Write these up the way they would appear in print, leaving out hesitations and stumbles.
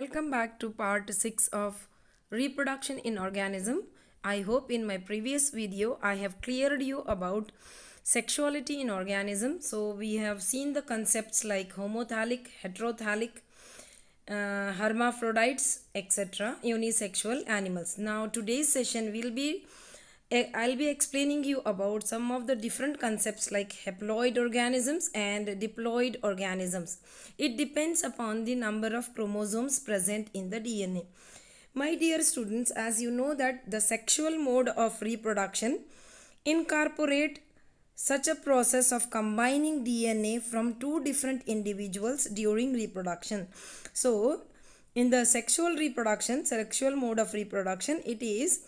Welcome back to part 6 of reproduction in organism. I hope in my previous video I have cleared you about sexuality in organism. So we have seen the concepts like homothallic, heterothallic, hermaphrodites, etc. unisexual animals. Now today's session will be I'll be explaining you about some of the different concepts like haploid organisms and diploid organisms. It depends upon the number of chromosomes present in the DNA. My dear students, as you know that the sexual mode of reproduction incorporate such a process of combining DNA from two different individuals during reproduction. So, in the sexual mode of reproduction, it is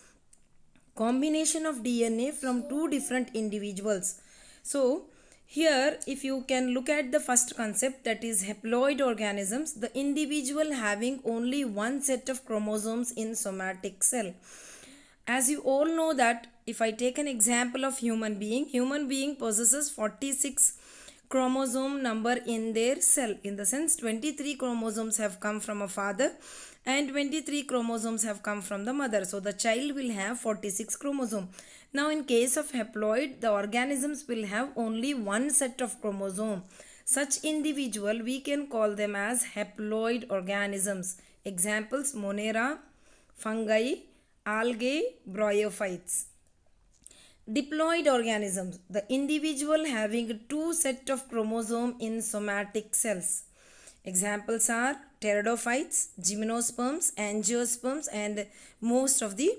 combination of DNA from two different individuals. So here if you can look at the first concept, that is haploid organisms, the individual having only one set of chromosomes in somatic cell. As you all know that if I take an example of human being possesses 46 chromosome number in their cell. In the sense 23 chromosomes have come from a father and 23 chromosomes have come from the mother. So the child will have 46 chromosome. Now in case of haploid, the organisms will have only one set of chromosome. Such individual we can call them as haploid organisms. Examples: Monera, fungi, algae, bryophytes. Diploid organisms, the individual having two set of chromosome in somatic cells. Examples are pteridophytes, gymnosperms, angiosperms, and most of the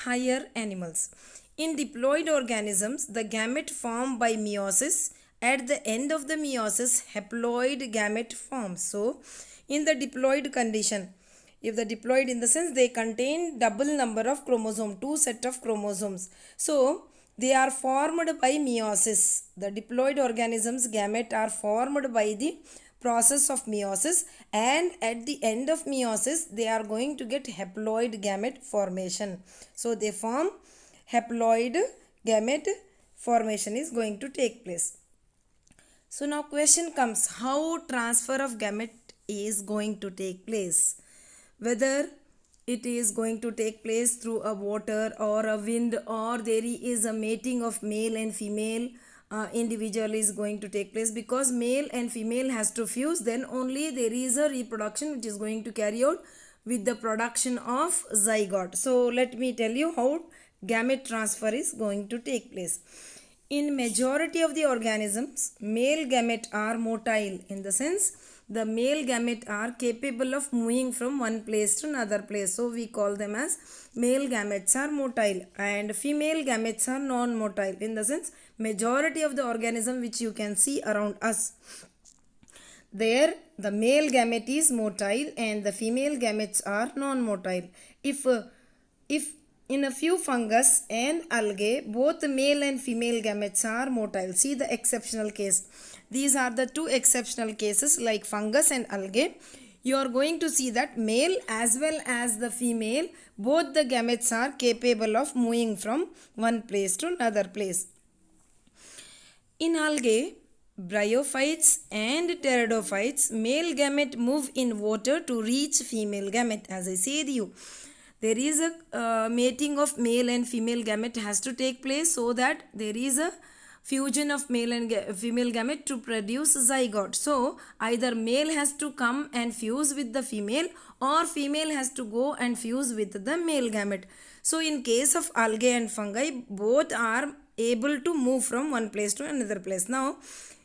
higher animals. In diploid organisms, the gamete formed by meiosis. At the end of the meiosis, haploid gamete forms. So, in the diploid condition, if the diploid in the sense they contain double number of chromosome, two set of chromosomes. So, they are formed by meiosis. The diploid organisms gamete are formed by the process of meiosis, and at the end of meiosis they are going to get haploid gamete formation. So they form haploid gamete formation is going to take place. So now question comes, how transfer of gamete is going to take place? Whether it is going to take place through a water or a wind, or there is a mating of male and female individual is going to take place, because male and female has to fuse, then only there is a reproduction which is going to carry out with the production of zygote. So let me tell you how gamete transfer is going to take place. In majority of the organisms, male gamete are motile, in the sense the male gamete are capable of moving from one place to another place. So we call them as male gametes are motile, and female gametes are non-motile, in the sense majority of the organism which you can see around us, there the male gamete is motile and the female gametes are non-motile. If in a few fungus and algae, both male and female gametes are motile. See the exceptional case. These are the two exceptional cases like fungus and algae. You are going to see that male as well as the female, both the gametes are capable of moving from one place to another place. In algae, bryophytes and pteridophytes, male gamete move in water to reach female gamete. As I said you, there is a mating of male and female gamete has to take place, so that there is a fusion of male and female gamete to produce zygote. So either male has to come and fuse with the female, or female has to go and fuse with the male gamete. So in case of algae and fungi, both are able to move from one place to another place. Now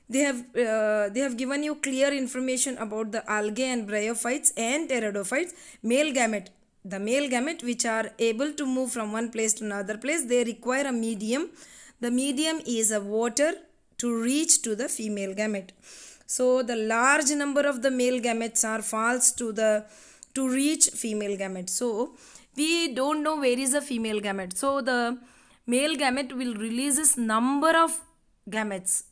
they have given you clear information about the algae and bryophytes and pteridophytes. Male gamete, the male gamete which are able to move from one place to another place, they require a medium. The medium is a water to reach to the female gamete. So the large number of the male gametes are false to reach female gamete. So we don't know where is the female gamete. So the male gamete will releases number of gametes.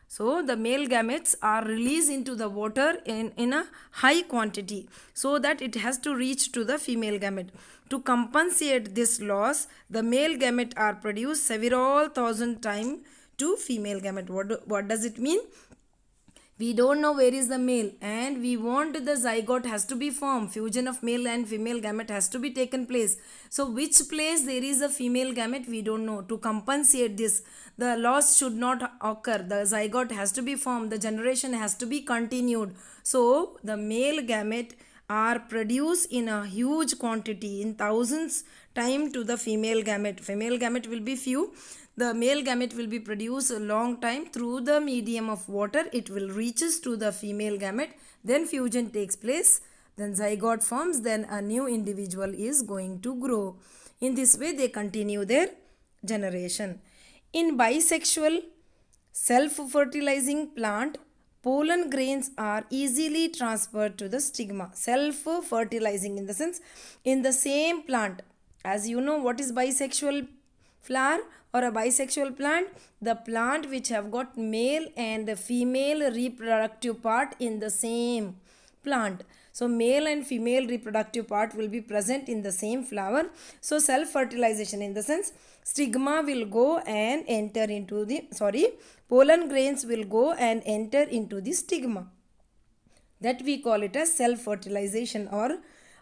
So the male gametes are released into the water in a high quantity, so that it has to reach to the female gamete. To compensate this loss, the male gamete are produced several thousand times to female gamete. What does it mean? we don't know where is the male, and we want the zygote has to be formed, fusion of male and female gamete has to be taken place. So which place there is a female gamete, we don't know. To compensate this, the loss should not occur, the zygote has to be formed, the generation has to be continued. So the male gamete are produced in a huge quantity, in thousands time to the female gamete. Female gamete will be few, the male gamete will be produced a long time through the medium of water, it will reaches to the female gamete, then fusion takes place, then zygote forms, then a new individual is going to grow. In this way they continue their generation. In bisexual self-fertilizing plant, pollen grains are easily transferred to the stigma. Self-fertilizing in the sense, in the same plant, as you know what is bisexual flower or a bisexual plant, the plant which have got male and female reproductive part in the same plant. So male and female reproductive part will be present in the same flower. So self fertilization in the sense, stigma will go and enter into the pollen grains will go and enter into the stigma, that we call it as self fertilization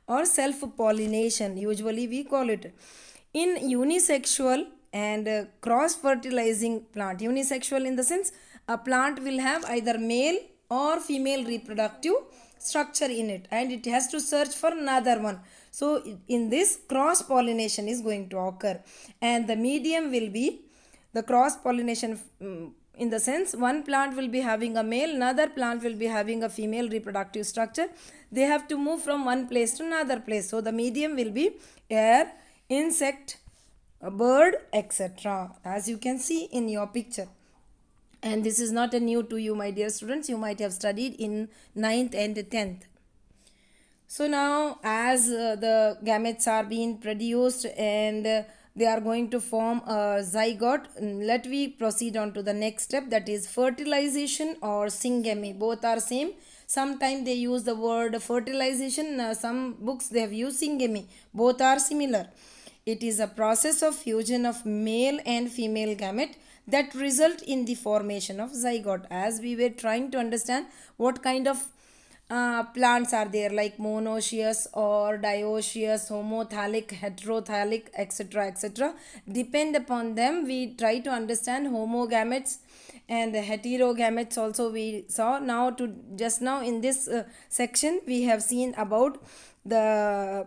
or self pollination, usually we call it. In unisexual and cross fertilizing plant, unisexual in the sense, a plant will have either male or female reproductive structure in it, and it has to search for another one. So in this, cross pollination is going to occur, and the medium will be the cross pollination, in the sense, one plant will be having a male, another plant will be having a female reproductive structure. They have to move from one place to another place. So the medium will be air, insect, a bird, etc., as you can see in your picture. And this is not a new to you, my dear students, you might have studied in 9th and 10th. So now as the gametes are being produced and they are going to form a zygote, let me proceed on to the next step, that is fertilization or syngamy. Both are same. Sometimes they use the word fertilization, some books they have used syngamy. Both are similar. It is a process of fusion of male and female gamete that result in the formation of zygote. As we were trying to understand what kind of plants are there, like monoecious or dioecious, homothallic, heterothallic, etc., etc. Depend upon them, we try to understand homogametes and heterogametes also we saw. Now to just now in this section we have seen about the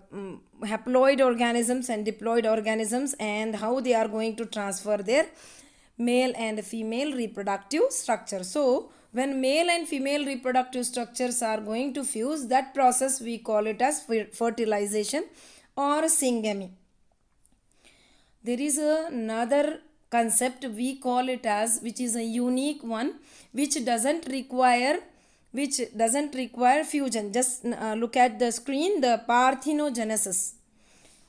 haploid organisms and diploid organisms and how they are going to transfer their male and female reproductive structure. So when male and female reproductive structures are going to fuse, that process we call it as fertilization or syngamy. There is another concept we call it as, which is a unique one, which doesn't require fusion. Just look at the screen, the parthenogenesis.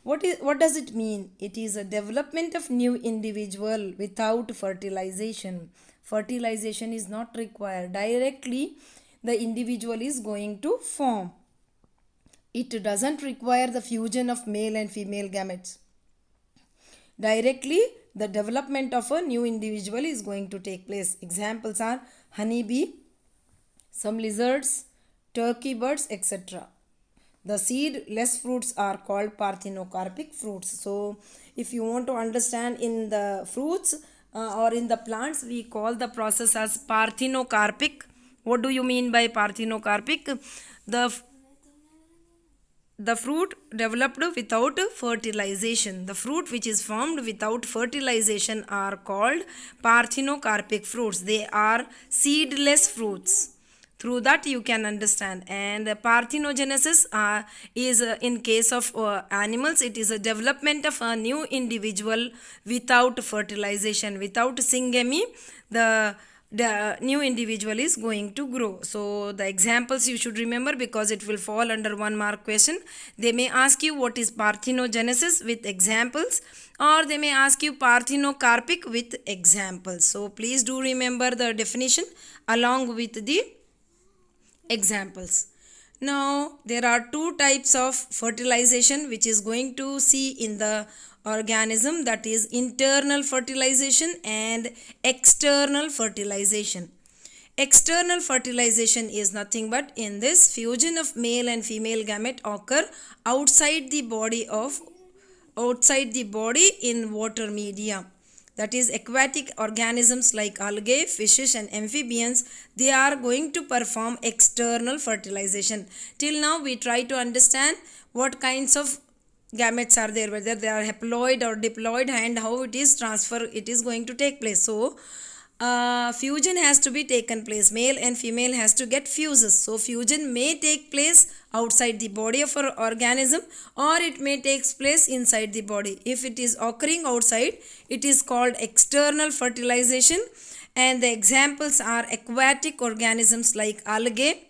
What does it mean? It is a development of new individual without fertilization. Fertilization is not required. Directly the individual is going to form. It doesn't require the fusion of male and female gametes. Directly the development of a new individual is going to take place. Examples are honeybee, some lizards, turkey birds, etc. The seedless fruits are called parthenocarpic fruits. So if you want to understand in the fruits or in the plants, we call the process as parthenocarpic. What do you mean by parthenocarpic? The fruit developed without fertilization. The fruit which is formed without fertilization are called parthenocarpic fruits. They are seedless fruits. Through that you can understand. And parthenogenesis is in case of animals, it is a development of a new individual without fertilization. Without syngamy, the new individual is going to grow. So the examples you should remember, because it will fall under 1 mark question. They may ask you what is parthenogenesis with examples, or they may ask you parthenocarpic with examples. So please do remember the definition along with the examples. Now there are 2 types of fertilization which is going to see in the organism, that is internal fertilization and external fertilization. External fertilization is nothing but in this fusion of male and female gamete occur outside the body in water media. That is, aquatic organisms like algae, fishes and amphibians, they are going to perform external fertilization. Till now we try to understand what kinds of gametes are there, whether they are haploid or diploid, and how it is going to take place. So fusion has to be taken place. Male and female has to get fuses. So fusion may take place outside the body of an organism, or it may take place inside the body. If it is occurring outside, it is called external fertilization, and the examples are aquatic organisms like algae,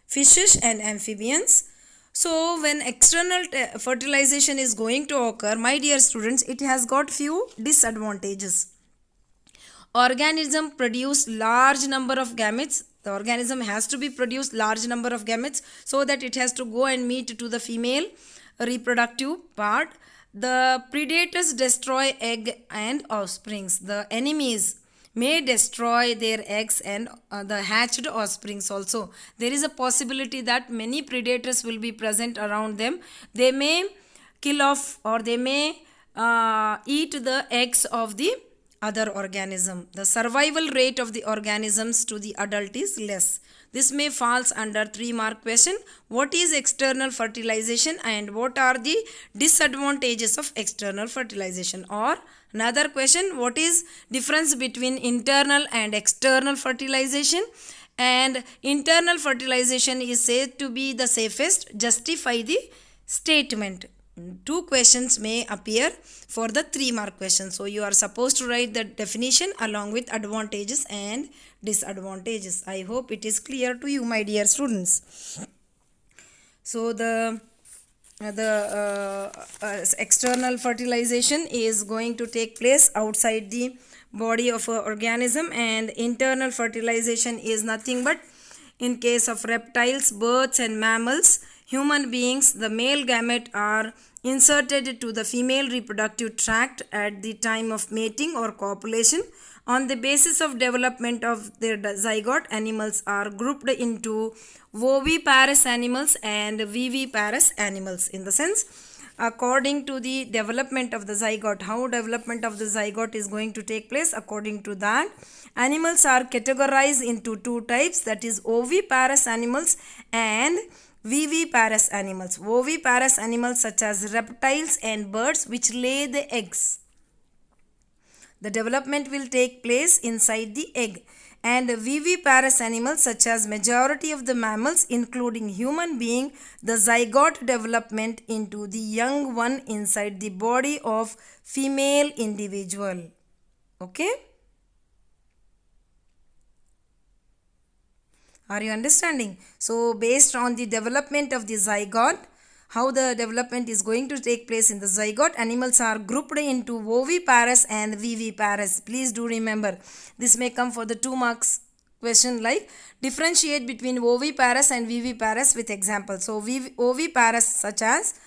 fishes and amphibians. So when external fertilization is going to occur, my dear students, it has got few disadvantages. Organism produce large number of gametes. The organism has to be produced large number of gametes so that it has to go and meet to the female reproductive part. The predators destroy egg and offsprings. The enemies may destroy their eggs and the hatched offsprings also. There is a possibility that many predators will be present around them. They may kill off, or they may eat the eggs of the other organism. The survival rate of the organisms to the adult is less. This may falls under 3-mark question. What is external fertilization and what are the disadvantages of external fertilization? Or another question, what is difference between internal and external fertilization? And internal fertilization is said to be the safest. Justify the statement. 2 questions may appear for the 3-mark question. So you are supposed to write the definition along with advantages and disadvantages. I hope it is clear to you, my dear students. So the external fertilization is going to take place outside the body of an organism, and internal fertilization is nothing but in case of reptiles, birds and mammals. Human beings, the male gamete are inserted to the female reproductive tract at the time of mating or copulation. On the basis of development of their zygote, animals are grouped into oviparous animals and viviparous animals. In the sense, according to the development of the zygote, how development of the zygote is going to take place, according to that, animals are categorized into 2 types, that is oviparous animals and viviparous animals. Oviparous animals such as reptiles and birds which lay the eggs. The development will take place inside the egg. And viviparous animals such as majority of the mammals including human being, the zygote development into the young one inside the body of female individual. Okay? Are you understanding? So based on the development of the zygote, how the development is going to take place in the zygote, animals are grouped into oviparous and viviparous. Please do remember, this may come for the 2 marks question, like differentiate between oviparous and viviparous with examples. So oviparous such as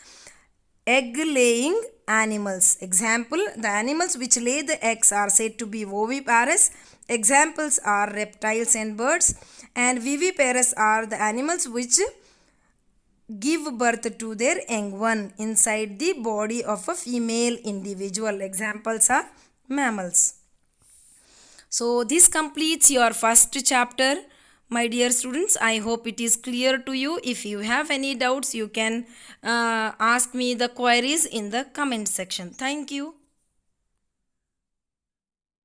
egg laying animals. Example, the animals which lay the eggs are said to be oviparous. Examples are reptiles and birds. And viviparous are the animals which give birth to their young one inside the body of a female individual. Examples are mammals. So this completes your first chapter, my dear students. I hope it is clear to you. If you have any doubts, you can ask me the queries in the comment section. Thank you.